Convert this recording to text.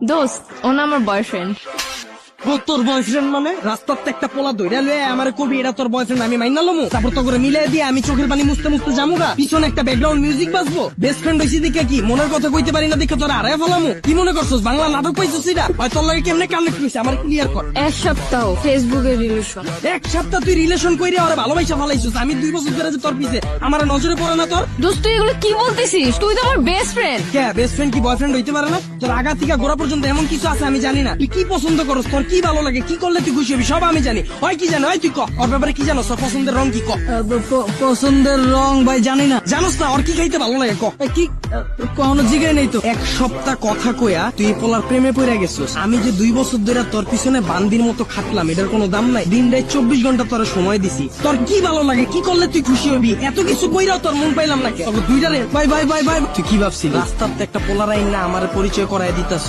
দোস্ত ও না আমার বয়ফ্রেন্ড। তোর বয়ফ্রেন্ড মানে রাস্তাতে একটা পোলা দইরা লয়ে আমার কবি এটা তোর বয়ফ্রেন্ড আমি মাইনা লমু তারপর তো করে মিলাই দিয়ে আমি চোখের পানি মুছতে মুছতে যামুগা পিছনে একটা ব্যাকগ্রাউন্ড মিউজিক বাজবো বেস্ট ফ্রেন্ড হইছি দেখে কি মনের কথা কইতে পারি না দেখে তোর আড়াই ফেলামু কি মনে করছস বাংলা নাটক পাইছস এটা হয় তোর লাগে কেমনে কানেক্ট হইছে আমার ক্লিয়ার কর। এক সপ্তাহ ফেসবুকে রিলেশন। এক সপ্তাহ তুই রিলেশন কইরে আর ভালোবাসা ফেলাইছস আমি 2 বছর ধরে যে তোর পিছে আমার নজরে পড়ে না তোর। দোস্ত তুই এগুলো কি বলতেছিস? তুই তো আমার বেস্ট ফ্রেন্ড। কে বেস্ট ফ্রেন্ড কি বয়ফ্রেন্ড হইতে পারে না? তোর আগা থেকে গোড়া পর্যন্ত এমন কিছু আছে আমি জানি না। তুই কি পছন্দ করস, তোর কি ভালো লাগে, কি করলে তুই খুশি হবি সব আমি জানি। হয় কি জানো, হয় তুই ক ওর ব্যাপারে কি জানো, তোর পছন্দের রং কি ক। পছন্দের রং ভাই জানি না। জানোস না ওর কি খাইতে ভালো লাগে ক। কি কখনো জিগাই নেই তো। এক সপ্তাহ কথা কইয়া তুই এই পোলার প্রেমে পড়ে গেছিস। আমি যে 2 বছর ধরে তোর পিছনে বান্দির মতো খাটলাম এটার কোনো দাম নাই। দিন রাত 24 ঘন্টা তোর সময় দিছি। তোর কি ভালো লাগে, কি করলে তুই খুশি হবি, এত কিছু কইরাও তোর মন পাইলাম না। দুইটারে ভাই ভাই ভাই ভাই তুই কি ভাবছিস? রাস্তাতে একটা পোলার আইন না আমার পরিচয় করায় দিতাস।